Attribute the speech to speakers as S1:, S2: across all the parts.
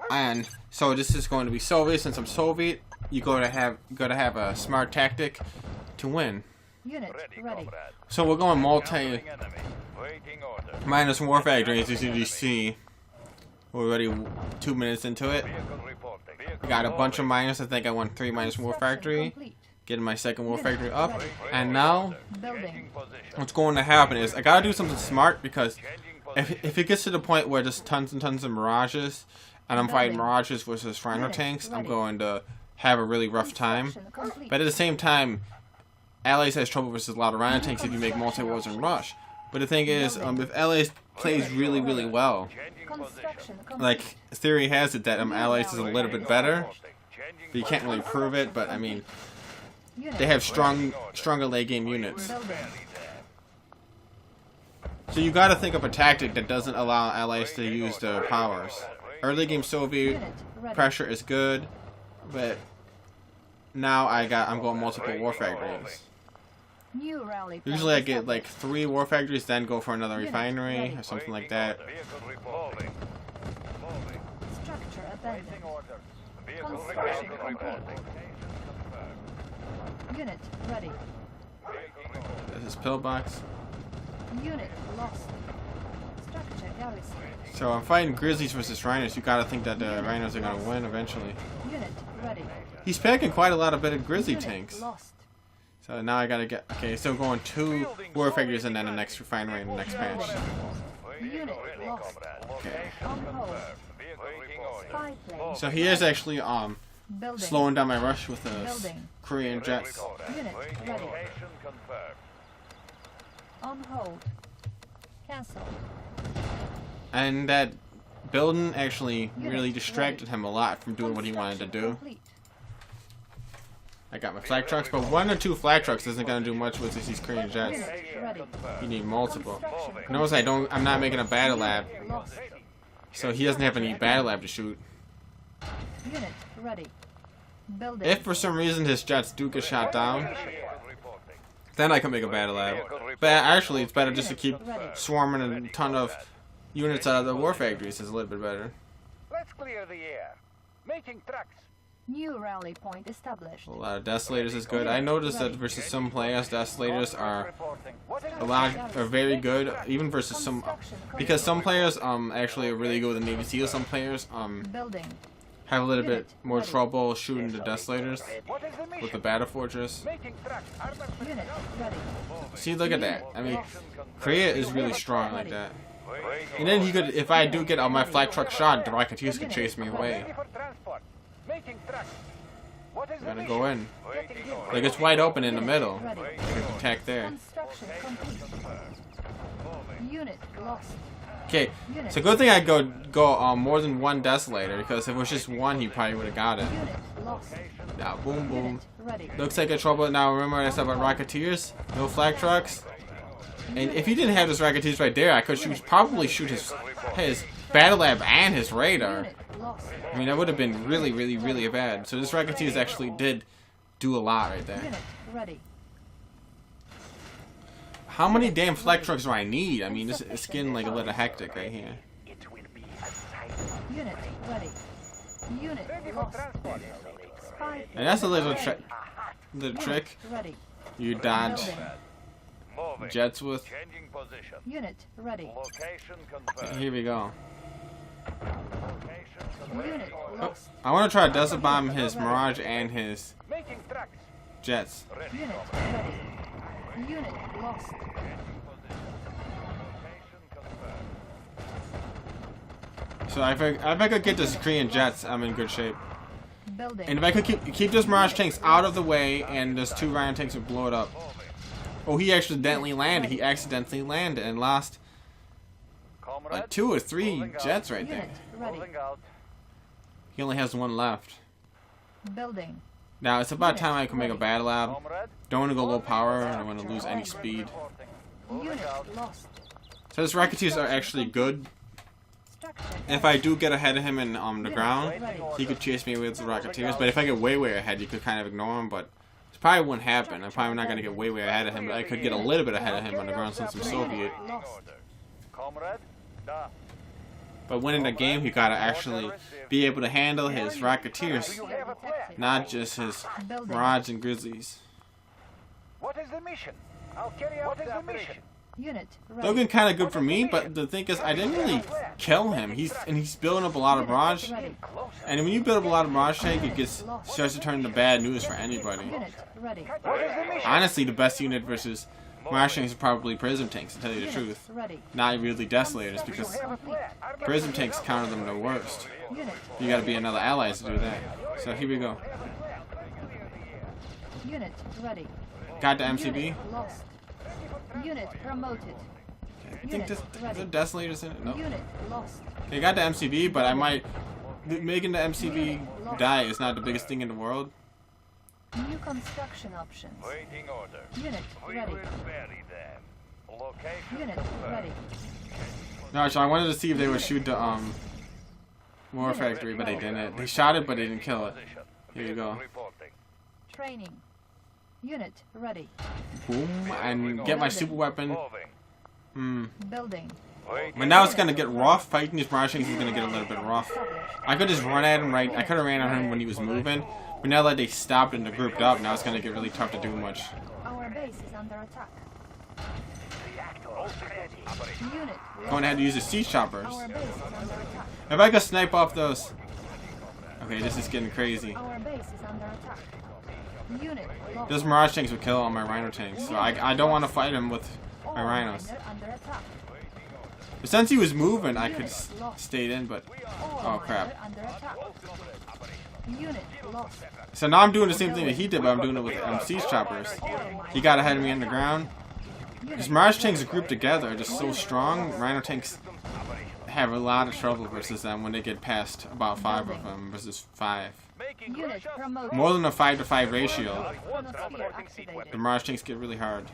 S1: And so this is going to be Soviet. Since I'm Soviet, you gotta have a smart tactic to win.
S2: Unit ready.
S1: So we're going multi minus war factory, as you see. We're already 2 minutes into it. Got a bunch of minus. I think I won 3 minus war factory. Getting my second war factory up. And now, what's going to happen is I gotta do something smart, because if it gets to the point where there's tons and tons of mirages, and I'm fighting mirages versus rhino tanks, I'm going to have a really rough time. But at the same time, Allies has trouble versus a lot of rhino tanks if you make multi-wars and rush. But the thing is, if Allies plays really, really well, like theory has it that Allies is a little bit better, but you can't really prove it. But I mean, they have stronger late game units. So you gotta think of a tactic that doesn't allow Allies to use their powers. Early game Soviet pressure is good, but now I'm going multiple war factories. Usually I get like 3 war factories, then go for another refinery or something like that.
S2: Structure abandoned. Construction complete. Unit ready.
S1: This is pillbox.
S2: Unit lost. Structure garrison.
S1: So I'm fighting grizzlies versus rhinos. You gotta think that the rhinos are gonna win eventually.
S2: Unit ready.
S1: He's packing quite a lot of better grizzly tanks.
S2: Lost.
S1: So now I gotta get. Okay, so going 2 war factories and then the next refinery in the next patch.
S2: Unit lost.
S1: Okay.
S2: On hold. Spy plane.
S1: So he is actually
S2: Building.
S1: slowing down my rush with the Korean jets.
S2: Unit ready. On hold. Cancel.
S1: And that building actually really distracted him a lot from doing what he wanted to do.
S2: Complete.
S1: I got my flak trucks, but 1 or 2 flak trucks isn't gonna do much with these Korean jets.
S2: Unit ready.
S1: You need multiple.
S2: Construction
S1: Notice I'm not making a battle lab,
S2: lost.
S1: so he doesn't have any battle lab to shoot.
S2: Unit ready. Building.
S1: If for some reason his jets do get shot down, then I can make a battle lab. But actually, it's better just to keep swarming a ton of units out of the war factories. Is a little bit better.
S3: Let's clear the air. Making tracks.
S2: New rally point established.
S1: A lot of desolators is good. I noticed that versus some players, desolators are very good, even versus some, because some players actually are really good with the Navy SEALs. Some players
S2: Building.
S1: have a little bit more trouble shooting the desolators
S3: What is the mission?
S1: with the battle fortress.
S3: Making tracks.
S2: Unit ready.
S1: See, look at that. I mean, Korea is really strong like that. And then he could, if I do get on my flak truck shot, the Rocketeers could chase me away.
S3: Ready for transport. Making tracks. What is the
S1: Gotta
S3: mission?
S1: go in.
S3: Getting in.
S1: Like it's wide open in the middle.
S2: Ready.
S1: I can attack there.
S2: Construction complete. Unit lost.
S1: Okay, so good thing I go more than 1 desolator, because if it was just 1, he probably would have got it.
S2: Unit lost.
S1: Now, boom, boom.
S2: Unit ready.
S1: Looks like a trouble. Now remember what I said about Rocketeers? No flak trucks. And if he didn't have those Rocketeers right there, I could probably shoot his battle lab and his radar.
S2: Unit lost.
S1: I mean, that would have been really, really, really bad. So this Rocketeers actually did do a lot right there.
S2: Unit ready.
S1: How many damn flak trucks do I need? I mean, this is getting like a little hectic right here.
S2: Unit ready. Unit lost. Spy
S1: And that's a little trick. The
S2: Unit
S1: trick
S2: ready.
S1: you dodge
S3: Moving.
S1: jets with.
S3: Changing position.
S2: Unit ready.
S3: Location confirmed.
S1: Here we go.
S3: Location confirmed.
S2: Unit lost.
S1: I want to try to desert bomb his Mirage and his
S3: Making tracks.
S1: jets.
S2: Unit ready. Unit lost.
S1: So if I could get this Korean jets, I'm in good shape.
S2: Building.
S1: And if I could keep those Mirage tanks out of the way, and those 2 Rhino tanks would blow it up. Oh, he accidentally landed. He accidentally landed and lost like 2 or 3 jets right there.
S2: Unit ready.
S3: Moving out.
S1: He only has 1 left.
S2: Building.
S1: Now it's about time I can make a battle lab.
S3: Comrade.
S1: Don't want to go low power. I don't want to lose any speed.
S2: Unit lost.
S1: So his Rocketeers are actually good.
S2: Structure.
S1: If I do get ahead of him in the ground, he could chase me with the Rocketeers. But if I get way ahead, you could kind of ignore him. But it probably wouldn't happen. I'm probably not going to get way ahead of him. But I could get a little bit ahead of him on the ground since I'm Soviet.
S2: Lost.
S3: Comrade. Da.
S1: But winning the game, you gotta actually be able to handle his racketeers, not just his mirage and grizzlies.
S3: What is the mission? I'll carry out the mission.
S2: Unit ready.
S1: Looking kind of good for me, but the thing is, I didn't really kill him. He's building up a lot of mirage, and when you build up a lot of mirage tank, it starts to turn into bad news for anybody.
S2: Unit ready.
S3: What is the mission?
S1: Honestly, the best unit versus mirage tanks is probably prism tanks, to tell you the truth.
S2: Ready.
S1: Not really desolators, because prism tanks counter them the worst.
S2: Unit.
S1: You gotta be another ally to do that. So here we go.
S2: Unit ready.
S1: Got the MCB.
S2: Unit lost. Unit promoted.
S1: I think this, is there desolators in it? No.
S2: Unit lost.
S1: They got the MCB, but I might... Making the MCB die is not the biggest thing in the world.
S2: New construction options.
S3: Waiting order.
S2: Unit ready.
S3: bury them. Location
S2: Unit ready.
S1: No, actually, I wanted to see if they would shoot the War Factory, but they didn't. They shot it, but they didn't kill it. Here you go.
S3: reporting.
S2: Training. Unit ready.
S1: Boom, and get my super weapon.
S3: Moving.
S2: Building.
S1: But now it's gonna get rough. Fighting these mirage tanks is gonna get a little bit rough. I could just run at him right. I could have ran at him when he was moving, but now that they stopped and they're grouped up, now it's gonna get really tough to do much.
S2: Our base is under attack. Unit.
S1: Going ahead to use the siege choppers.
S2: Our base is under attack.
S1: If I could snipe off those. Okay, this is getting crazy.
S2: Our base is under attack. Unit lost.
S1: Those mirage tanks would kill all my rhino tanks, so I don't want to fight him with my rhinos.
S2: Under attack.
S1: But since he was moving, I could stayed in, but oh crap.
S2: Under attack. Unit lost.
S1: So now I'm doing the same thing that he did, but I'm doing it with siege choppers. He got ahead of me on the ground. These mirage tanks are grouped together, just so strong. Rhino tanks have a lot of trouble versus them when they get past about 5 of them versus 5.
S2: Unit promoted.
S1: More than a 5-to-5 ratio.
S2: Chronosphere activated.
S1: The mirage tanks get really hard.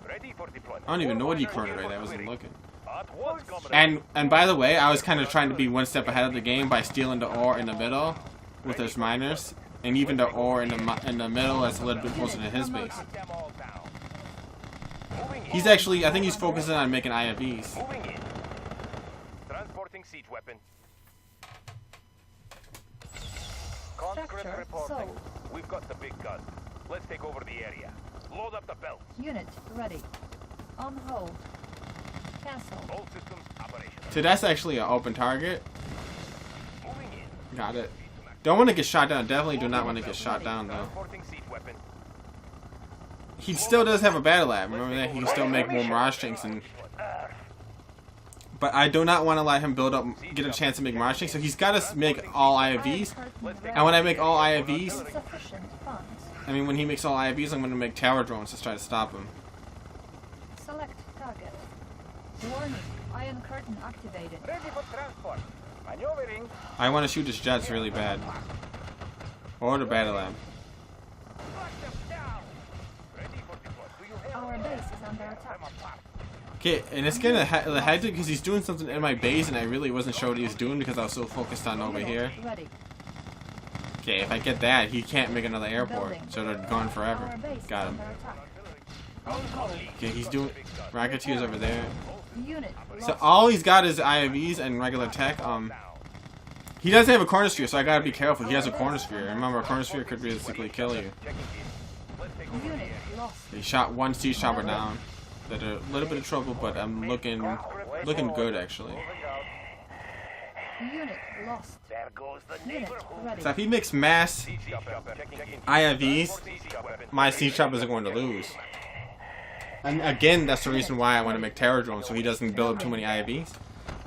S3: Ready for deployment.
S1: I don't even know what he cornered right there. I wasn't looking.
S3: At once, Commander.
S1: And by the way, I was kind of trying to be one step ahead of the game by stealing the ore in the middle with those miners, and even the ore in the middle that's a little bit closer to his base.
S3: Them all down. Moving in.
S1: He's actually, I think he's focusing on making IFVs.
S3: Moving in. Transporting siege weapon. Conscript
S2: Structure
S3: reporting.
S2: sold.
S3: We've got the big gun. Let's take over the area. Load up the belts.
S2: Unit ready. On hold. Cancel.
S3: All systems operational.
S1: So that's actually an open target.
S3: Moving in.
S1: Got it. Don't want to get shot down. Definitely do not want to get shot down though.
S3: Transporting siege weapon.
S1: He still does have a battle lab. Remember that? He can still make more mirage tanks and. But I do not want to let him build up, get a chance to make mirage tanks. So he's got to make all IFVs. And when I make all IFVs,
S2: Sufficient funds.
S1: I mean when he makes all IFVs, I'm going to make tower drones to try to stop him.
S2: Select target. Warning. Iron curtain activated.
S3: Ready for transport. Maneuvering.
S1: I want to shoot his jets really bad. Or the battle lab.
S3: Flush them down. Ready for deployment. Do you have
S2: Our base is under attack.
S1: Okay, and it's kind of hectic because he's doing something in my base and I really wasn't sure what he was doing because I was so focused on over here.
S2: Ready.
S1: Okay, if I get that, he can't make another airport,
S2: Building.
S1: so they're gone forever.
S2: Our base is
S1: Got him.
S2: under attack. On hold.
S1: Okay, he's doing racketeers over there.
S2: Unit
S1: So
S2: lost.
S1: all he's got is IVs and regular tech. He doesn't have a corner sphere, so I gotta be careful. He has a corner sphere. Remember, a corner sphere could basically kill you.
S2: Unit lost.
S1: He shot one siege chopper down. That are a little bit of trouble, but I'm looking good actually.
S2: Unit lost.
S3: There goes the
S2: Unit ready.
S1: So if he makes mass IVs, my siege choppers are going to lose. And again, that's the reason why I want to make terror drones, so he doesn't build up too many IVs.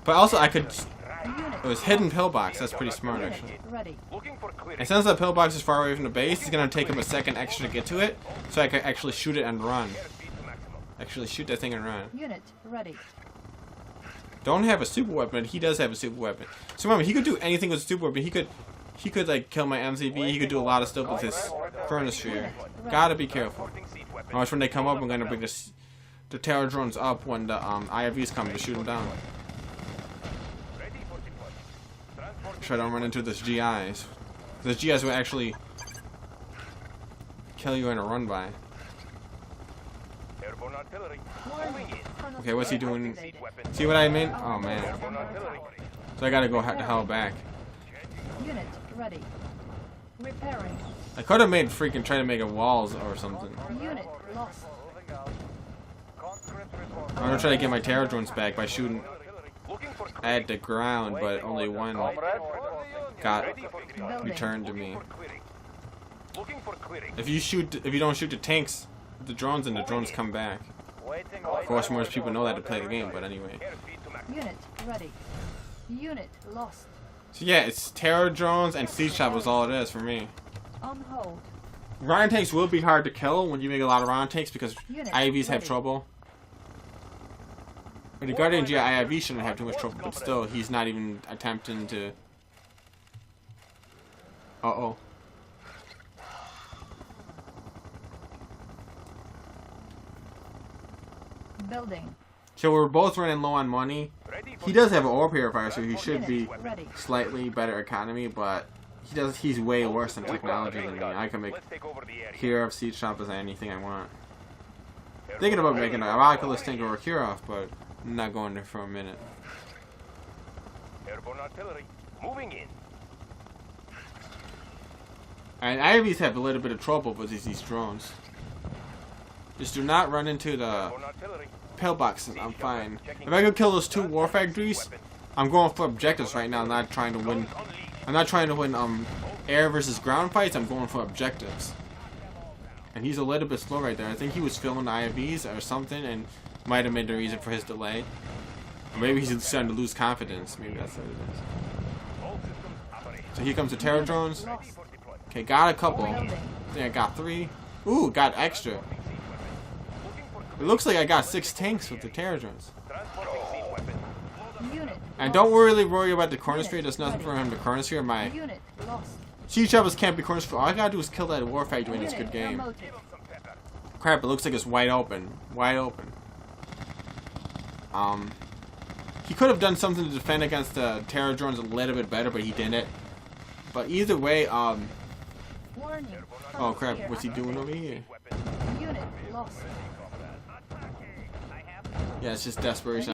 S1: But also, I could. It was hidden pillbox. That's pretty smart actually.
S2: Ready.
S3: Looking for clearance.
S1: And since that pillbox is far away from the base, it's gonna take him a second extra to get to it, so I can actually shoot it and run. Actually, shoot that thing and run.
S2: Unit ready.
S1: Don't have a super weapon. He does have a super weapon. So remember, he could do anything with a super weapon. He could like kill my MCV. He could do a lot of stuff with his chronosphere. Gotta be careful. Watch when they come up. I'm gonna bring the terror drones up when the IFVs come to shoot them down. Try don't run into this GIs. The GIs will actually kill you in a run by.
S3: Airborne artillery.
S2: Warning.
S1: Okay, what's he doing?
S2: Activated.
S1: See what I mean? Oh man.
S3: Airborne artillery.
S1: So I gotta go the hell back.
S2: Unit ready. Repairing.
S1: I could have made freaking try to make a walls or something.
S2: Unit lost.
S1: I'm gonna try to get my terror drones back by shooting at the ground, but only one got returned to me. If you don't shoot the tanks, the drones come back. Of course, most people know that to play the game, but anyway.
S2: Unit ready. Unit lost.
S1: So yeah, it's terror drones and siege shot was all it is for me.
S2: On hold.
S1: Rhino tanks will be hard to kill when you make a lot of Rhino tanks because
S2: Unit
S1: IAVs have
S2: ready.
S1: trouble. But the Guardian GI IAV shouldn't have too much trouble, but still, he's not even attempting to... Uh-oh.
S2: Building.
S1: So we're both running low on money. He does have an ore purifier, so he should be slightly better economy, but he's way worse in technology than me. I can make Kirov siege shop as anything I want. Thinking about making a Oculus tank or a Kirov, but I'm not going there for a minute.
S3: Airborne artillery moving in.
S1: And IAVs have a little bit of trouble with these drones. Just do not run into the
S3: Airborne artillery.
S1: pillboxes. I'm fine. If I could kill those 2 war factories, I'm going for objectives right now. I'm not trying to win. I'm not trying to win air versus ground fights. I'm going for objectives. And he's a little bit slow right there. I think he was filming IAVs or something, and might have made the reason for his delay. Or maybe he's starting to lose confidence. Maybe that's what it is. So here comes the terror drones. Okay, got a couple. I think I got 3. Ooh, got extra. It looks like I got 6 tanks with the terror drones. And don't really worry about the corner street. There's nothing for him to corner street. My
S2: Unit lost.
S1: siege choppers can't be corner street. All I gotta do is kill that war factory in this good game.
S2: Promoted.
S1: Crap, it looks like it's wide open. Wide open. He could have done something to defend against the terror drones a little bit better, but he didn't. But either way,
S2: Warning.
S1: oh crap, what's he doing over here?
S2: Unit lost.
S1: Yeah, it's just desperation.